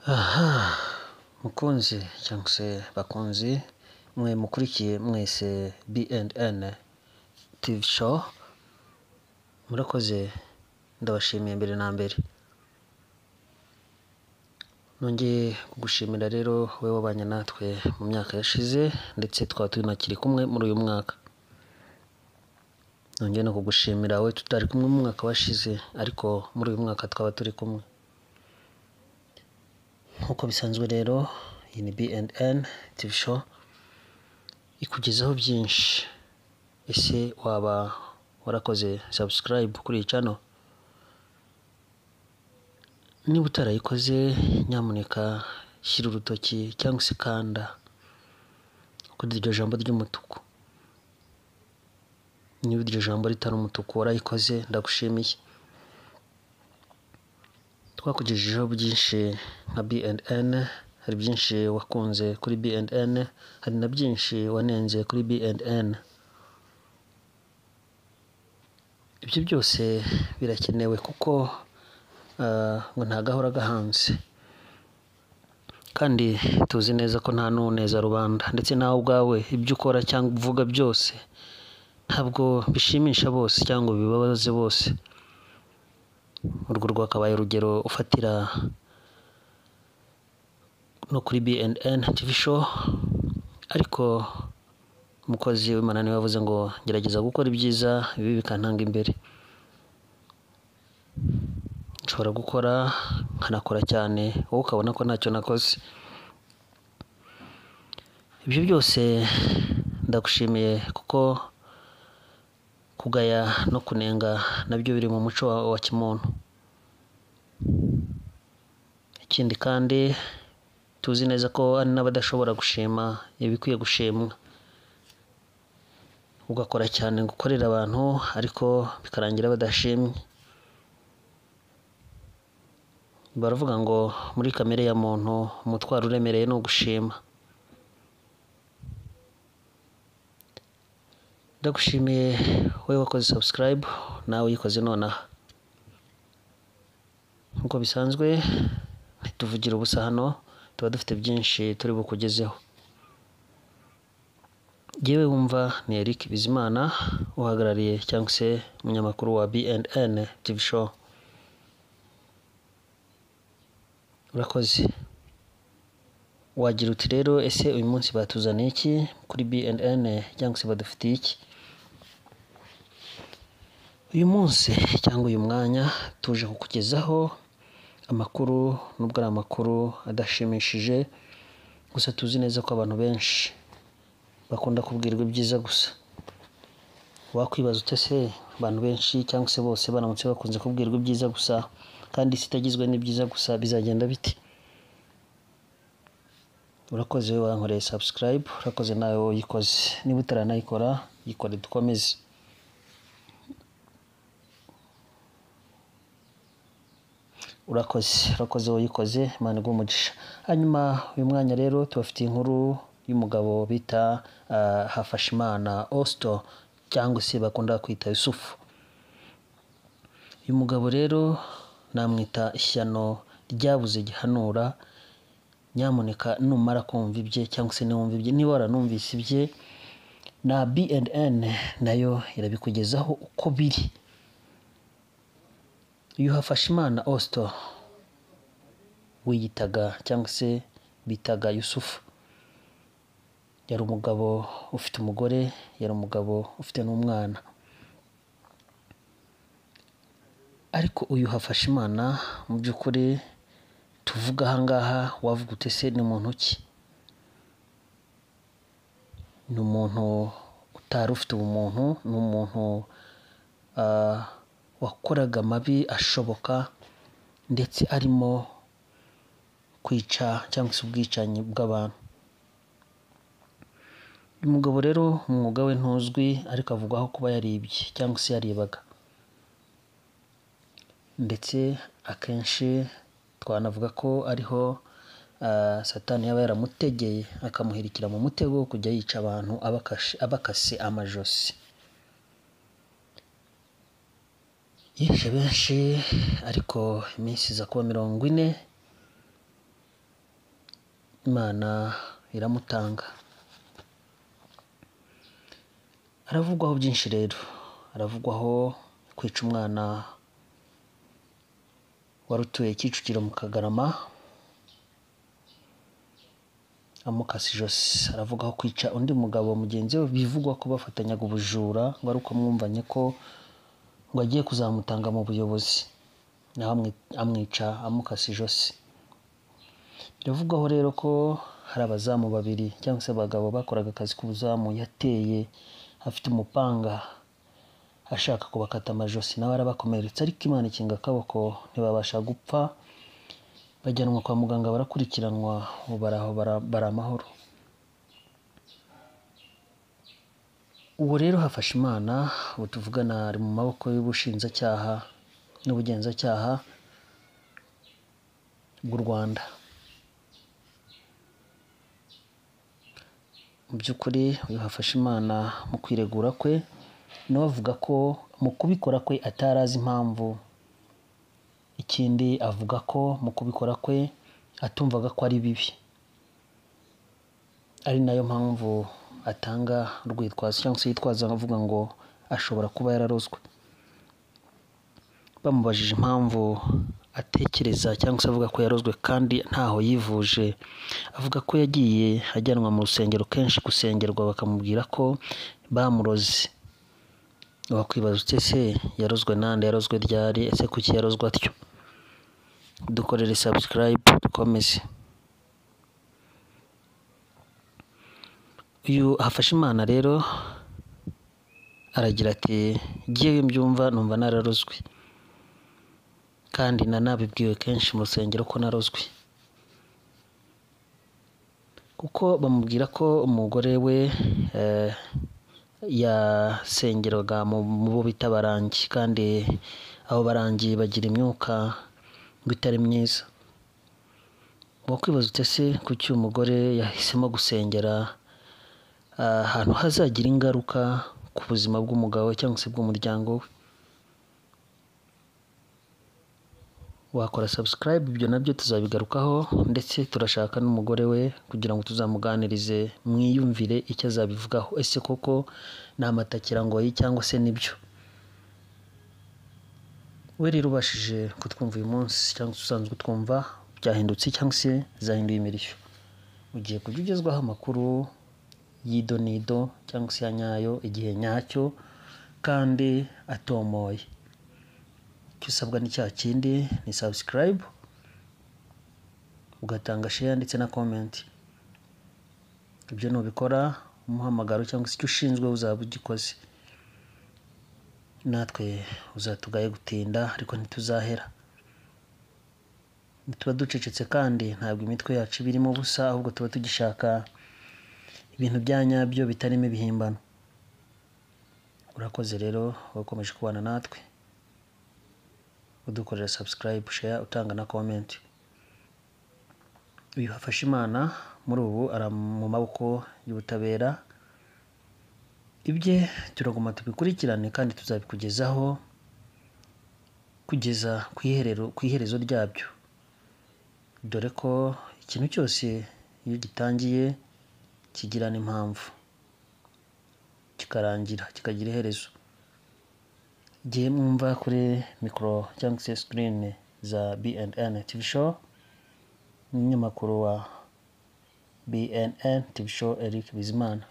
Aha mukunzi cyangwa se bakunzi mwe mukurikiye mwese B&N TV show, murakoze, ndabashimiye mbere na mbere. Nongeye kugushimira rero wewe wabanye natwe mu myaka yashize ndetse twaba tunakiri kumwe muri uyu mwaka. Nongeye no kugushimira we tutari kumwe mu mwaka washize ariko muri uyu mwaka twaba turi kumwe. Nkuko bisanzwe rero iyi ni B&N TV show ikugezaho byinshi. Ese waba warakoze subscribe kuri iyi channel? Niba utarayikoze nyamuneka shyira urutoki cyangwa se kanda kuri iryo jambo ry'umutuku. Niba iryo jambo ritari umutuku warayikoze, ndagushimiye. Twakugejejeho byinshi nka B&N, hari byinshi wakunze kuri B&N, hari na byinshi wanenze kuri B&N. Ibyo byose birakenewe kuko ngo nta gahora gahanze, kandi tuzi neza ko nta n'uneza rubanda, ndetse nawe ubwawe ibyo ukora cyangwa uvuga byose ntabwo bishimisha bose cyangwa bibabaze bose. Urwo rwakabaye urugero ufatira no kuri B&N TV show, ariko umukozi w'Imana niwe wavuze ngo gerageza gukora ibyiza ibi bikantanga imbere. Nshobora gukora nkanakora cyane wowe ukabona ko ntacyo nakoze. Ibyo byose ndagushimiye kuko kugaya no kunenga nabyo biri mu muco wa kimuntu. Ikindi kandi tuzi neza ko hari n'abadashobora gushima ibikwiye gushimwa, ugakora cyane ngo ukorere abantu ariko bikarangira badashimye. Baravuga ngo muri kamere ya muntu umutwaro uremereye ni ugushima. Ndagushimiye wowe wakoze subscribe, nawe uyikoze nonaha. Nkuko bisanzwe ntituvugira ubusa hano, tuba dufite byinshi turi bukugezeho. Jyewe wumva ni Eric Bizimana, uhagarariye cyangwa se umunyamakuru wa B&N TV show. Urakoze. Wagira uti rero ese uyu munsi batuzaniye iki kuri B&N cyangwa se badufitiye iki? Uyu munsi cyangwa uyu mwanya tuje kukugezaho amakuru, nubwo ari amakuru adashimishije, gusa tuzi neza ko abantu benshi bakunda kubwirwa ibyiza gusa. Wakwibaza ute se abantu benshi cyangwa se bose baramutse bakunze kubwirwa ibyiza gusa kandi isi itagizwe n'ibyiza gusa bizagenda bite? Urakoze wowe wankoreye subscribe, urakoze nawe uyikoze. Niba utaranayikora yikore dukomeze. Urakoze uyikoze, Imana iguhe umugisha. Hanyuma uyu mwanya rero tubafitiye inkuru y'umugabo bita Hafashimana Osto cyangwa se bakunda kwita Yusufu. Uyu mugabo rero namwita ishyano ryabuze gihanura. Nyamuneka numara kumva ibye cyangwa se niwumva ibye, niba waranumvise ibye, na B&N nayo irabikugezaho uko biri. Uyu Hafashimana Osto wiyitaga cyangwa se bitaga Yusufu, yari umugabo ufite umugore, yari umugabo ufite n'umwana. Ariko uyu Hafashimana mu by'ukuri tuvuga aha ngaha wavuga ute se ni muntu ki? Ni umuntu utari ufite ubumuntu, ni umuntu wakoraga amabi ashoboka ndetse arimo kwica cyangwa se ubwicanyi bw'abantu. Uyu mugabo rero umwuga we ntuzwi ariko avugwaho kuba yaribye cyangwa se yaribaga, ndetse akenshi twanavuga ko ariho Satani yaba yaramutegeye akamuhirikira mu mutego wo kujya yica abantu abakase amajosi. Yishe benshi ariko iminsi iza kuba 40 Imana iramutanga. Aravugwaho byinshi rero, aravugwaho kwica umwana wari utuye Kicukiro mu Kagarama amukasa ijosi. Aravugaho kwica undi mugabo mugenzi we bivugwa ko bafatanyaga ubujura, ngo ari uko mwumvanye ko ngo agiye kuzamutanga mu buyobozi, naho amwica amukasa ijosi. Biravugwaho rero ko hari abazamu babiri cyangwa se abagabo bakoraga akazi k'ubuzamu yateye afite umupanga ashaka kubakata amajosi, nawe arabakomeretsa, ariko Imana ikinga akaboko ntibabasha gupfa, bajyanwa kwa muganga barakurikiranwa, ubu bari amahoro. Ubu rero Hafashimana ubu tuvugana ari mu maboko y'ubushinjacyaha n'ubugenzacyaha bw'u Rwanda. Mu by'ukuri uyu Hafashimana mu kwiregura kwe nawe avuga ko mu kubikora kwe atari azi impamvu. Ikindi avuga ko mu kubikora kwe atumvaga ko ari bibi, ari nayo mpamvu atanga urwitwazo cyangwa se yitwaza avuga ngo ashobora kuba yararozwe. Bamubajije impamvu atekereza cyangwa se avuga ko yarozwe kandi ntaho yivuje, avuga ko yagiye ajyanwa mu rusengero kenshi gusengerwa bakamubwira ko bamuroze. Wakwibaza ute se yarozwe nande, yarozwe ryari, ese kuki yarozwe atyo? Dukorere subscribe dukomeze. Uyu Hafashimana rero aragira ati "Jyewe mbyumva numva nararozwe, kandi nanabibwiwe kenshi mu rusengero ko narozwe, kuko bamubwira ko umugore we yasengeraga mu bo bita abarangi, kandi abo barangi bagira imyuka ngo itari myiza." Wakwibaza ute se kuki umugore yahisemo gusengera ahantu hazagira ingaruka ku buzima bw'umugabo cyangwa se bw'umuryango we? Wakora subscribe, ibyo nabyo tuzabigarukaho, ndetse turashaka n'umugore we kugira ngo tuzamuganirize mwiyumvire icyo azabivugaho. Ese koko ni amatakirangoyi cyangwa se nibyo? We rero ubashije kutwumva uyu munsi cyangwa se usanzwe utwumva, byahindutse cyangwa se zahinduye imirishyo, ugiye kujya ugezwaho amakuru y'ido n'ido cyangwa se ya nyayo igihe nyacyo kandi atomoye. Icyo usabwa ni cya kindi, ni subscribe, ugatanga share ndetse na comment. Ibyo nubikora umuhamagaro cyangwa se icyo ushinzwe uzaba ugikoze. Natwe uzatugaye gutinda ariko ntituzahera. Tuba ducecetse kandi ntabwo imitwe yacu birimo ubusa, ahubwo tuba tugishaka ibintu bya nyabyo bitarimo ibihimbano. Urakoze rero wakomeje kubana natwe, udukorera subscribe, share, utanga na comment. Uyu Hafashimana muri ubu ari mu maboko y'ubutabera, ibye turaguma tubikurikirane kandi tuzabikugezaho kugeza ku iherezo ryabyo, dore ko ikintu cyose iyo gitangiye kigira n'impamvu, kikarangira, kikagira iherezo. Igihe mwumva kuri mikoro cyangwa se screen za BNN TV show, umunyamakuru wa BNN TV show Eric Bizimana.